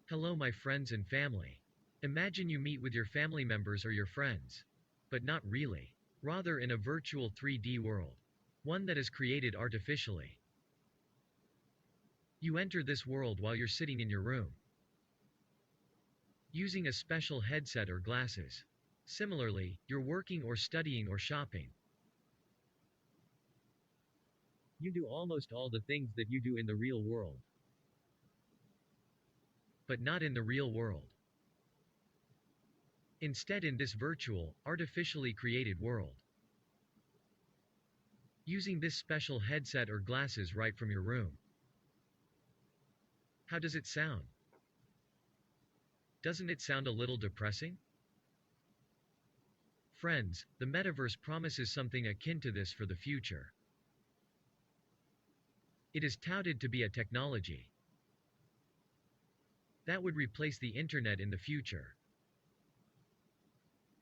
Hello, my friends and family. Imagine you meet with your family members or your friends. But not really. Rather in a virtual 3D world. One that is created artificially. You enter this world while you're sitting in your room, using a special headset or glasses. Similarly, you're working or studying or shopping. You do almost all the things that you do in the real world. But not in the real world. Instead, in this virtual, artificially created world. Using this special headset or glasses right from your room. How does it sound? Doesn't it sound a little depressing? Friends, the metaverse promises something akin to this for the future. It is touted to be a technology that would replace the internet in the future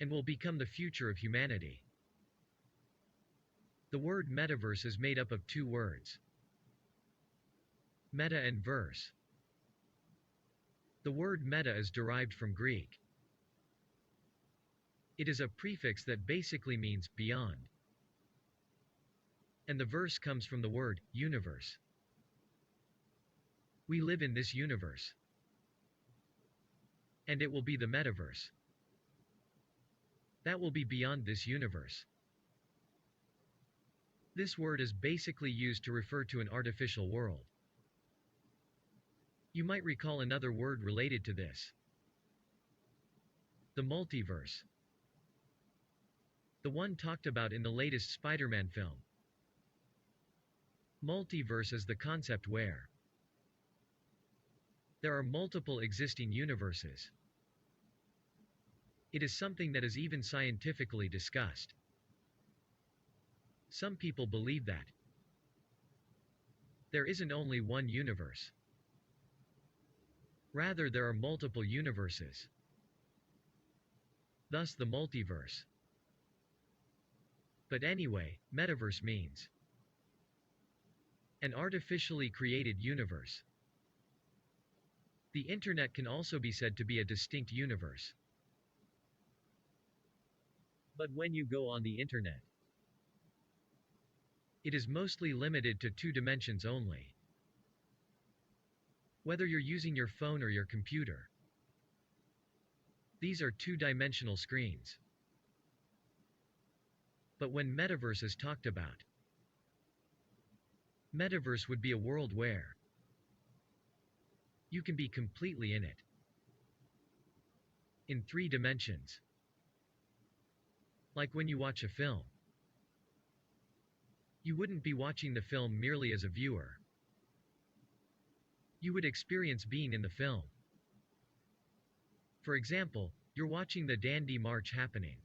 and will become the future of humanity. The word metaverse is made up of two words, meta and verse. The word meta is derived from Greek. It is a prefix that basically means beyond. And the verse comes from the word universe. We live in this universe. And it will be the metaverse. That will be beyond this universe. This word is basically used to refer to an artificial world. You might recall another word related to this. The multiverse. The one talked about in the latest Spider-Man film. Multiverse is the concept where there are multiple existing universes. It is something that is even scientifically discussed. Some people believe that there isn't only one universe. Rather, there are multiple universes. Thus the multiverse. But anyway, metaverse means an artificially created universe. The internet can also be said to be a distinct universe. But when you go on the internet, it is mostly limited to two dimensions only. Whether you're using your phone or your computer, these are two-dimensional screens. But when metaverse is talked about, metaverse would be a world where you can be completely in it. In three dimensions. Like when you watch a film. You wouldn't be watching the film merely as a viewer. You would experience being in the film. For example, you're watching the Dandy March happening.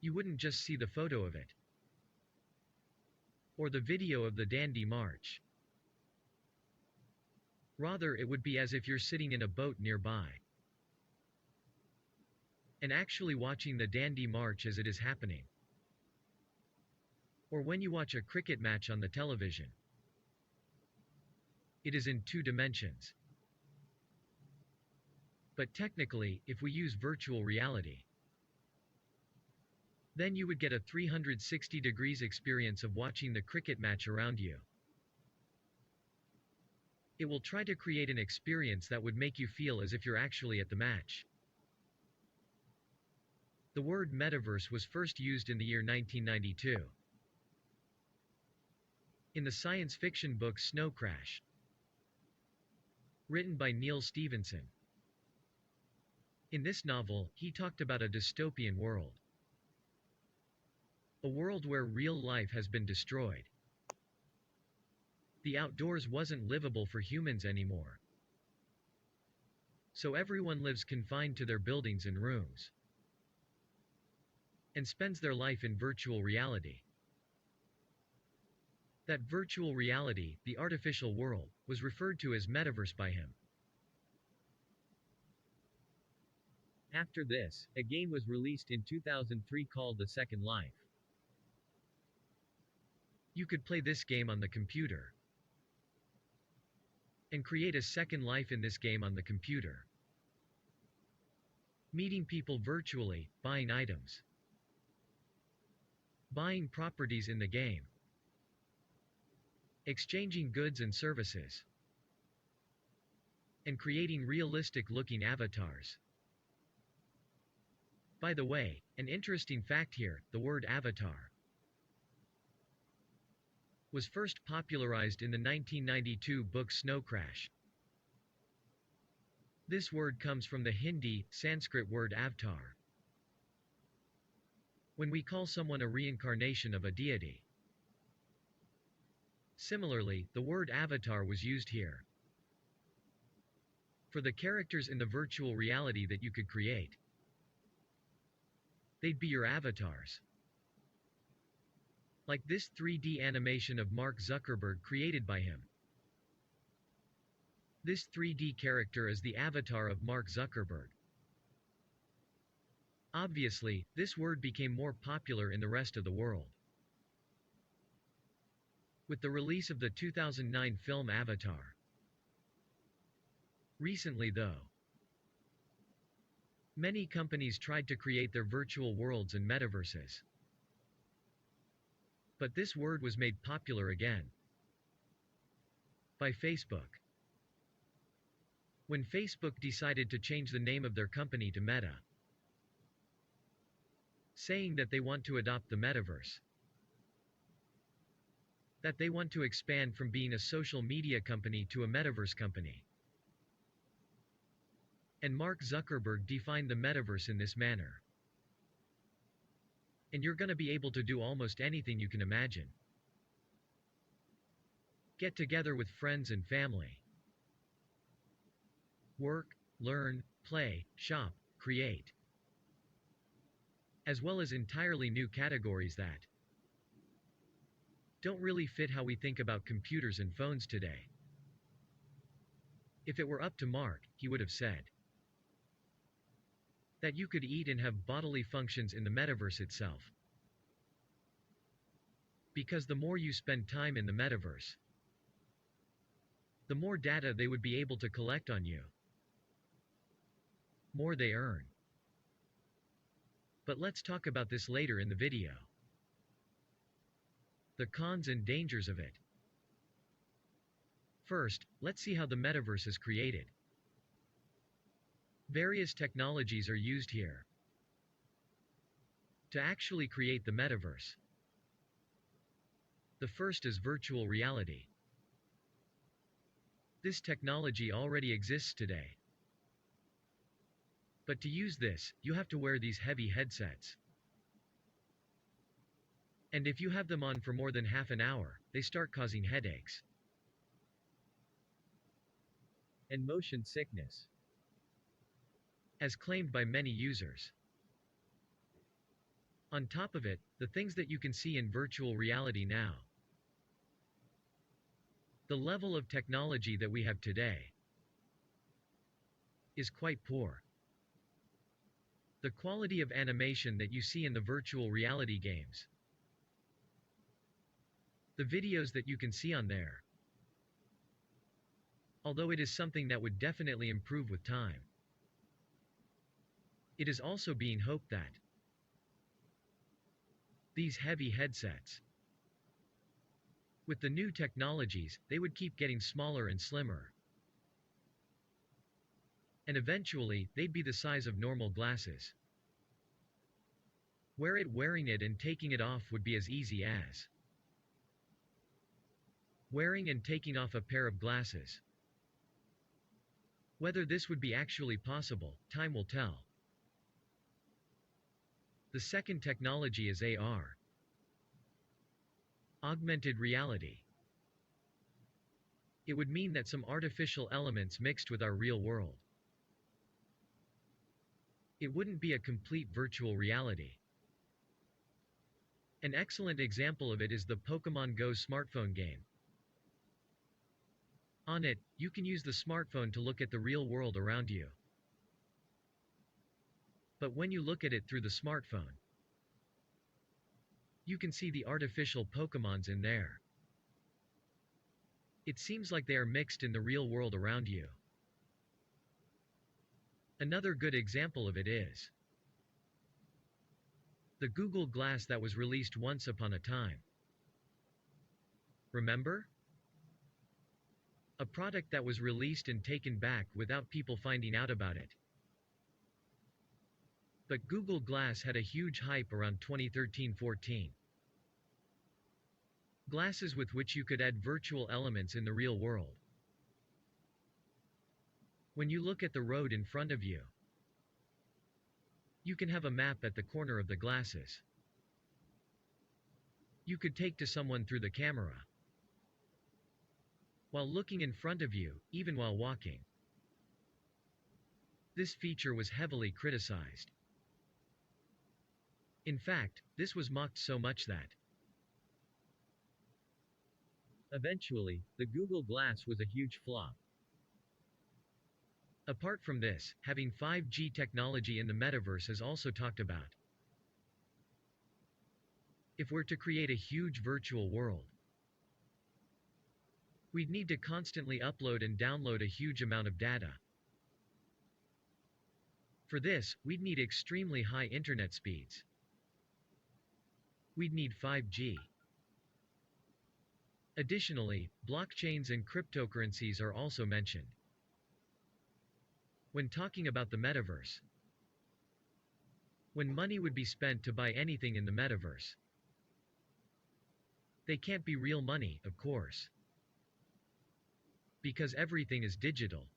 You wouldn't just see the photo of it, or the video of the Dandy March. Rather, it would be as if you're sitting in a boat nearby, and actually watching the Dandy March as it is happening. Or when you watch a cricket match on the television. It is in two dimensions. But technically, if we use virtual reality, then you would get a 360 degrees experience of watching the cricket match around you. It will try to create an experience that would make you feel as if you're actually at the match. The word metaverse was first used in the year 1992. In the science fiction book Snow Crash, written by Neil Stephenson. In this novel, he talked about a dystopian world. A world where real life has been destroyed. The outdoors wasn't livable for humans anymore. So everyone lives confined to their buildings and rooms, and spends their life in virtual reality. That virtual reality, the artificial world, was referred to as metaverse by him. After this, a game was released in 2003 called The Second Life. You could play this game on the computer. and create a second life in this game on the computer. Meeting people virtually, buying items, buying properties in the game, exchanging goods and services, and creating realistic-looking avatars. By the way, an interesting fact here, the word avatar was first popularized in the 1992 book Snow Crash. This word comes from the Hindi, Sanskrit word avatar. When we call someone a reincarnation of a deity. Similarly, the word avatar was used here for the characters in the virtual reality that you could create. They'd be your avatars. Like this 3D animation of Mark Zuckerberg created by him. This 3D character is the avatar of Mark Zuckerberg. Obviously, this word became more popular in the rest of the world. With the release of the 2009 film Avatar. Recently though, many companies tried to create their virtual worlds and metaverses. But this word was made popular again by Facebook. When Facebook decided to change the name of their company to Meta, saying that they want to adopt the metaverse, that they want to expand from being a social media company to a metaverse company. And Mark Zuckerberg defined the metaverse in this manner. And you're gonna be able to do almost anything you can imagine. Get together with friends and family. Work, learn, play, shop, create. As well as entirely new categories that don't really fit how we think about computers and phones today. If it were up to Mark, he would have said that you could eat and have bodily functions in the metaverse itself. Because the more you spend time in the metaverse, the more data they would be able to collect on you, more they earn. But let's talk about this later in the video. The cons and dangers of it. First, let's see how the metaverse is created. Various technologies are used here to actually create the metaverse. The first is virtual reality. This technology already exists today. But to use this, you have to wear these heavy headsets. And if you have them on for more than half an hour, they start causing headaches and motion sickness, as claimed by many users. On top of it, the things that you can see in virtual reality now, the level of technology that we have today, is quite poor. The quality of animation that you see in the virtual reality games, the videos that you can see on there, although it is something that would definitely improve with time, it is also being hoped that these heavy headsets, with the new technologies, they would keep getting smaller and slimmer. And eventually, they'd be the size of normal glasses. Wearing it and taking it off would be as easy as wearing and taking off a pair of glasses. Whether this would be actually possible, time will tell. The second technology is AR. Augmented reality. It would mean that some artificial elements mixed with our real world. It wouldn't be a complete virtual reality. An excellent example of it is the Pokemon Go smartphone game. On it, you can use the smartphone to look at the real world around you. But when you look at it through the smartphone, you can see the artificial Pokemons in there. It seems like they are mixed in the real world around you. Another good example of it is the Google Glass that was released once upon a time. Remember? A product that was released and taken back without people finding out about it. But Google Glass had a huge hype around 2013-14. Glasses with which you could add virtual elements in the real world. When you look at the road in front of you, you can have a map at the corner of the glasses. You could take to someone through the camera. While looking in front of you, even while walking. This feature was heavily criticized. In fact, this was mocked so much that eventually, the Google Glass was a huge flop. Apart from this, having 5G technology in the metaverse is also talked about. If we're to create a huge virtual world, we'd need to constantly upload and download a huge amount of data. For this, we'd need extremely high internet speeds. We'd need 5G. Additionally, blockchains and cryptocurrencies are also mentioned. When talking about the metaverse, when money would be spent to buy anything in the metaverse, they can't be real money, of course. Because everything is digital.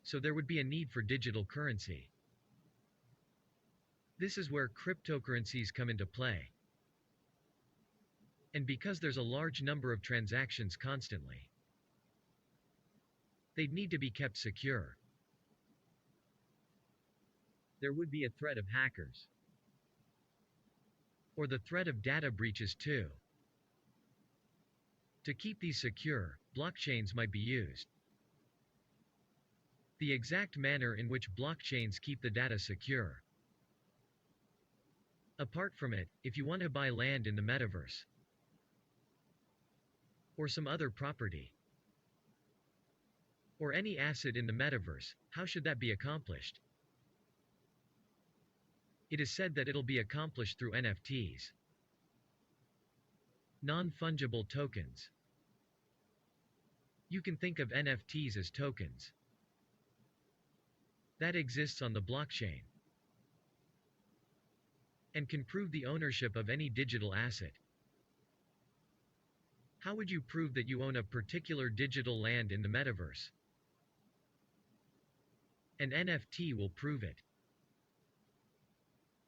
So there would be a need for digital currency. This is where cryptocurrencies come into play. And because there's a large number of transactions constantly, they'd need to be kept secure. There would be a threat of hackers. Or the threat of data breaches too. To keep these secure, blockchains might be used. The exact manner in which blockchains keep the data secure. Apart from it, if you want to buy land in the metaverse, or some other property, or any asset in the metaverse, how should that be accomplished? It is said that it'll be accomplished through NFTs. Non-fungible tokens. You can think of NFTs as tokens. That exists on the blockchain. And can prove the ownership of any digital asset. How would you prove that you own a particular digital land in the metaverse? An NFT will prove it.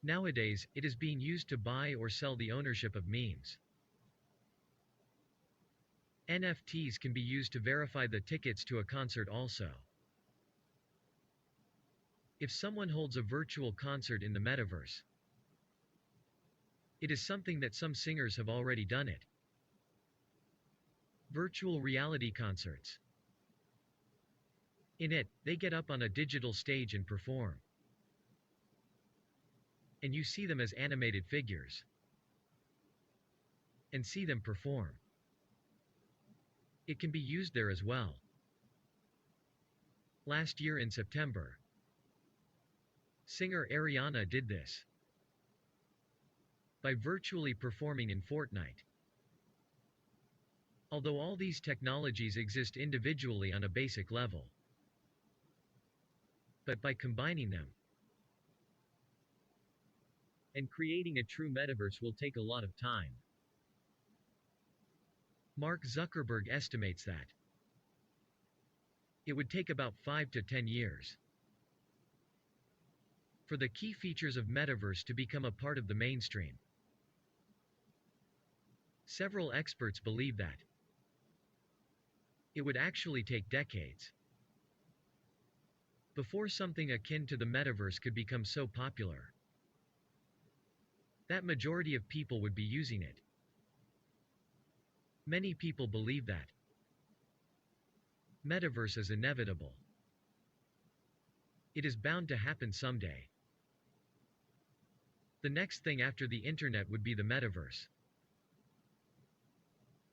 Nowadays, it is being used to buy or sell the ownership of memes. NFTs can be used to verify the tickets to a concert also. If someone holds a virtual concert in the metaverse, it is something that some singers have already done it. Virtual reality concerts. In it, they get up on a digital stage and perform. And you see them as animated figures. And see them perform. It can be used there as well. Last year in September, singer Ariana did this by virtually performing in Fortnite. Although all these technologies exist individually on a basic level, but by combining them and creating a true metaverse will take a lot of time. Mark Zuckerberg estimates that it would take about 5 to 10 years for the key features of Metaverse to become a part of the mainstream. Several experts believe that it would actually take decades before something akin to the Metaverse could become so popular that majority of people would be using it. Many people believe that Metaverse is inevitable. It is bound to happen someday. The next thing after the internet would be the Metaverse.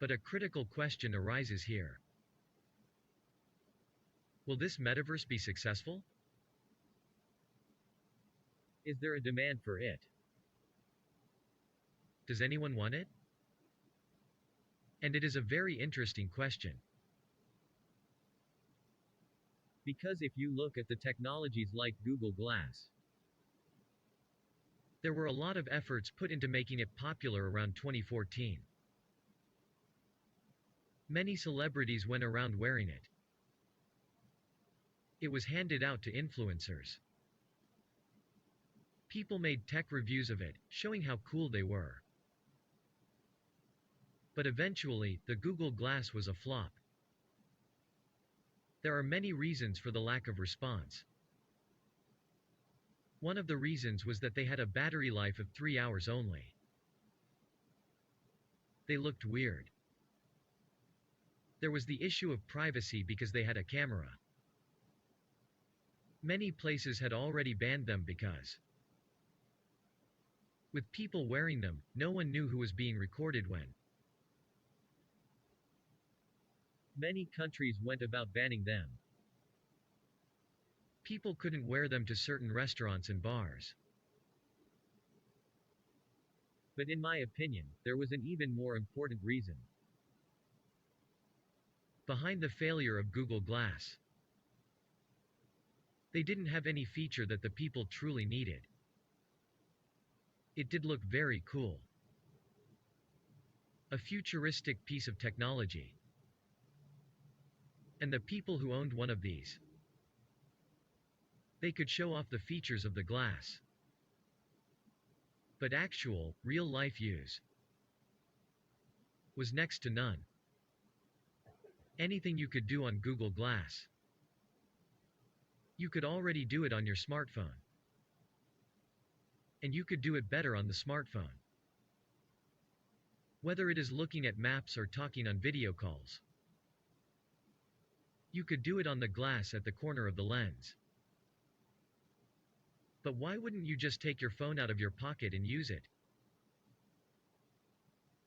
But a critical question arises here. Will this metaverse be successful? Is there a demand for it? Does anyone want it? And it is a very interesting question. Because if you look at the technologies like Google Glass, there were a lot of efforts put into making it popular around 2014. Many celebrities went around wearing it. It was handed out to influencers. People made tech reviews of it, showing how cool they were. But eventually, the Google Glass was a flop. There are many reasons for the lack of response. One of the reasons was that they had a battery life of 3 hours only. They looked weird. There was the issue of privacy because they had a camera. Many places had already banned them because, with people wearing them, no one knew who was being recorded when. Many countries went about banning them. People couldn't wear them to certain restaurants and bars. But in my opinion, there was an even more important reason behind the failure of Google Glass. They didn't have any feature that the people truly needed. It did look very cool. A futuristic piece of technology. And the people who owned one of these, they could show off the features of the glass. But actual, real-life use was next to none. Anything you could do on Google Glass, you could already do it on your smartphone. And you could do it better on the smartphone. Whether it is looking at maps or talking on video calls, you could do it on the glass at the corner of the lens. But why wouldn't you just take your phone out of your pocket and use it?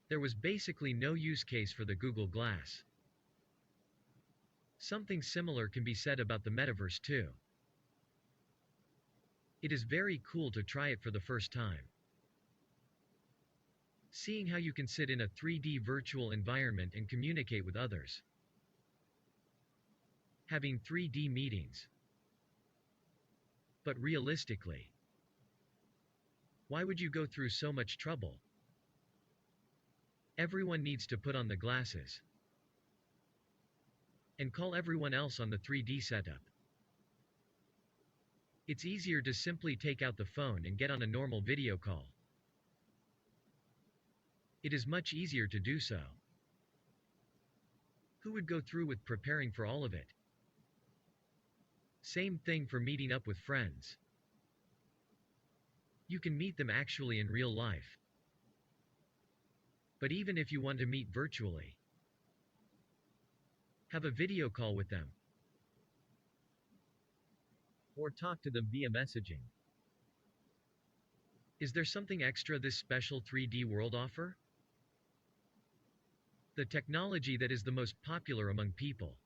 There was basically no use case for the Google Glass. Something similar can be said about the Metaverse too. It is very cool to try it for the first time. Seeing how you can sit in a 3D virtual environment and communicate with others. Having 3D meetings. But realistically, why would you go through so much trouble? Everyone needs to put on the glasses and call everyone else on the 3D setup. It's easier to simply take out the phone and get on a normal video call. It is much easier to do so. Who would go through with preparing for all of it? Same thing for meeting up with friends. You can meet them actually in real life. But even if you want to meet virtually, have a video call with them. Or talk to them via messaging. Is there something extra this special 3D world offer? The technology that is the most popular among people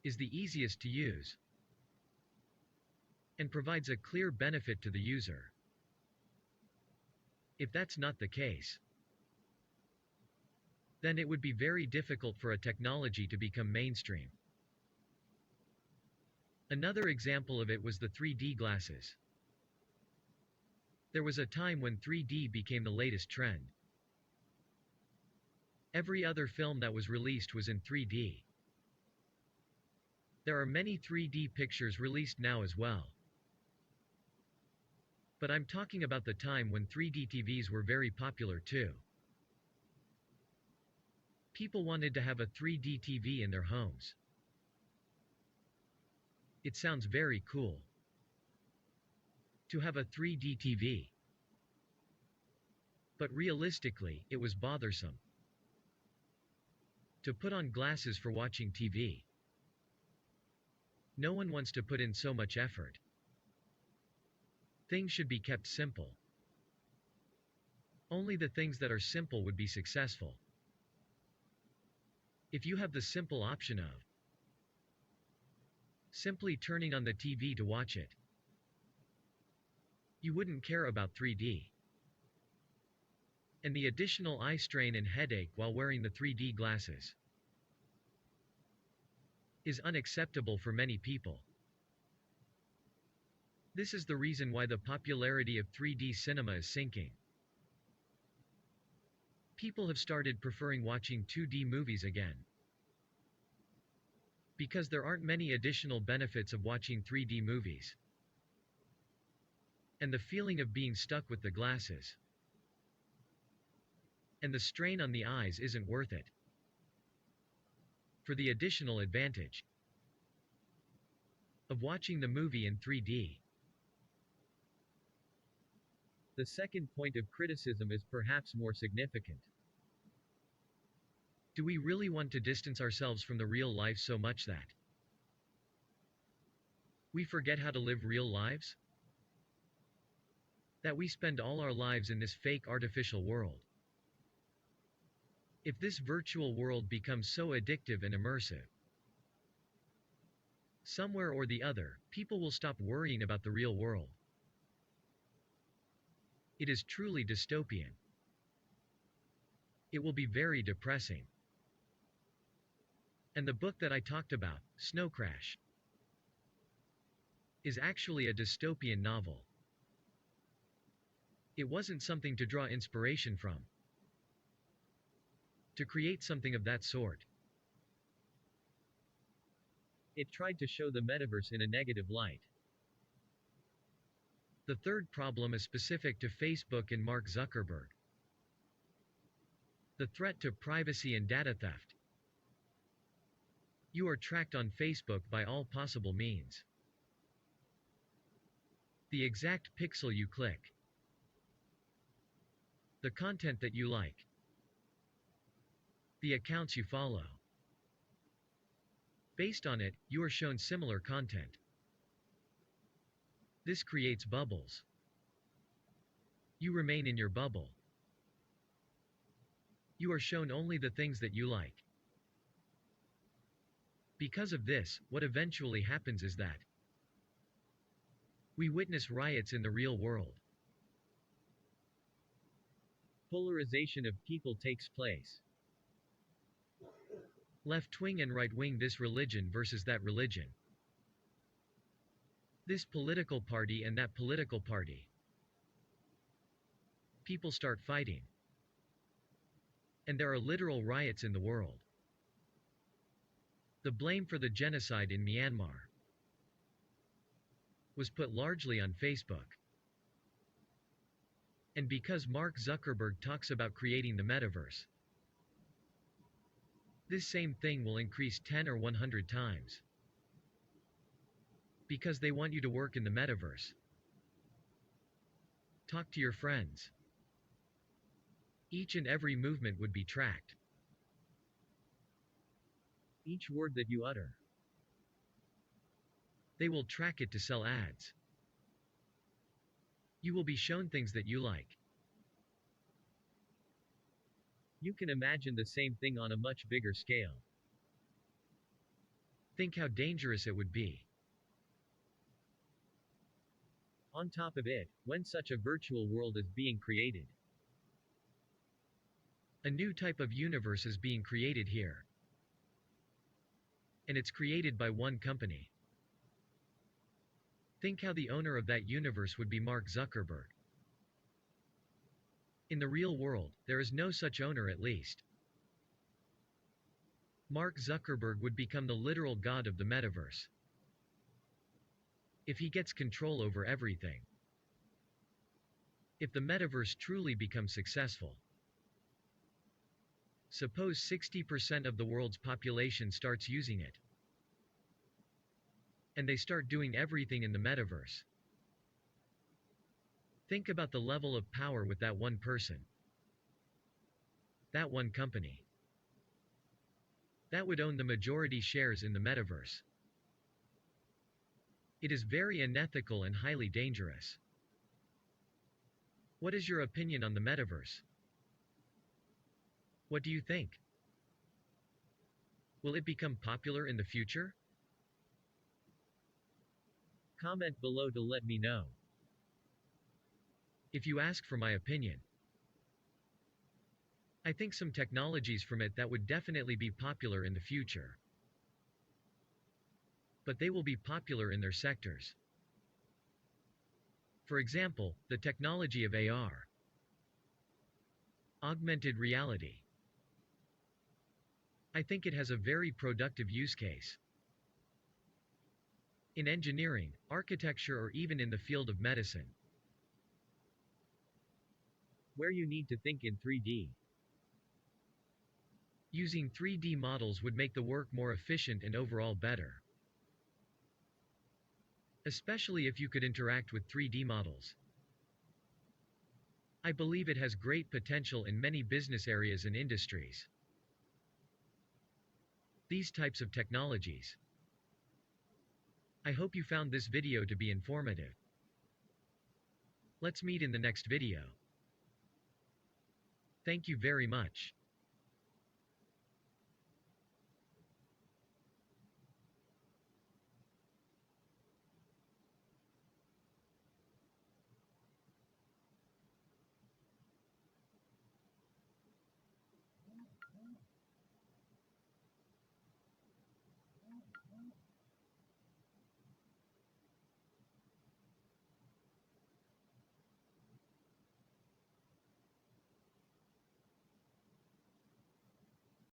is the easiest to use and provides a clear benefit to the user. If that's not the case, then it would be very difficult for a technology to become mainstream. Another example of it was the 3D glasses. There was a time when 3D became the latest trend. Every other film that was released was in 3D. There are many 3D pictures released now as well. But I'm talking about the time when 3D TVs were very popular too. People wanted to have a 3D TV in their homes. It sounds very cool to have a 3D TV. But realistically, it was bothersome to put on glasses for watching TV. No one wants to put in so much effort. Things should be kept simple. Only the things that are simple would be successful. If you have the simple option of simply turning on the TV to watch it, you wouldn't care about 3D. And the additional eye strain and headache while wearing the 3D glasses is unacceptable for many people. This is the reason why the popularity of 3D cinema is sinking. People have started preferring watching 2D movies again, because there aren't many additional benefits of watching 3D movies. And the feeling of being stuck with the glasses and the strain on the eyes isn't worth it for the additional advantage of watching the movie in 3D. The second point of criticism is perhaps more significant. Do we really want to distance ourselves from the real life so much that we forget how to live real lives? That we spend all our lives in this fake artificial world? If this virtual world becomes so addictive and immersive, somewhere or the other, people will stop worrying about the real world. It is truly dystopian. It will be very depressing. And the book that I talked about, Snow Crash, is actually a dystopian novel. It wasn't something to draw inspiration from, to create something of that sort. It tried to show the metaverse in a negative light. The third problem is specific to Facebook and Mark Zuckerberg. The threat to privacy and data theft. You are tracked on Facebook by all possible means. The exact pixel you click, the content that you like, the accounts you follow. Based on it, you are shown similar content. This creates bubbles. You remain in your bubble. You are shown only the things that you like. Because of this, what eventually happens is that we witness riots in the real world. Polarization of people takes place. Left-wing and right-wing, this religion versus that religion. This political party and that political party. People start fighting. And there are literal riots in the world. The blame for the genocide in Myanmar was put largely on Facebook. And because Mark Zuckerberg talks about creating the metaverse, this same thing will increase 10 or 100 times. Because they want you to work in the metaverse. Talk to your friends. Each and every movement would be tracked. Each word that you utter. They will track it to sell ads. You will be shown things that you like. You can imagine the same thing on a much bigger scale. Think how dangerous it would be. On top of it, when such a virtual world is being created, a new type of universe is being created here. And it's created by one company. Think how the owner of that universe would be Mark Zuckerberg. In the real world, there is no such owner, at least. Mark Zuckerberg would become the literal god of the metaverse. If he gets control over everything. If the metaverse truly becomes successful. Suppose 60% of the world's population starts using it. And they start doing everything in the metaverse. Think about the level of power with that one person. That one company. That would own the majority shares in the metaverse. It is very unethical and highly dangerous. What is your opinion on the metaverse? What do you think? Will it become popular in the future? Comment below to let me know. If you ask for my opinion, I think some technologies from it that would definitely be popular in the future. But they will be popular in their sectors. For example, the technology of AR, Augmented Reality. I think it has a very productive use case. In engineering, architecture, or even in the field of medicine, where you need to think in 3D. Using 3D models would make the work more efficient and overall better. Especially if you could interact with 3D models. I believe it has great potential in many business areas and industries. These types of technologies. I hope you found this video to be informative. Let's meet in the next video. Thank you very much.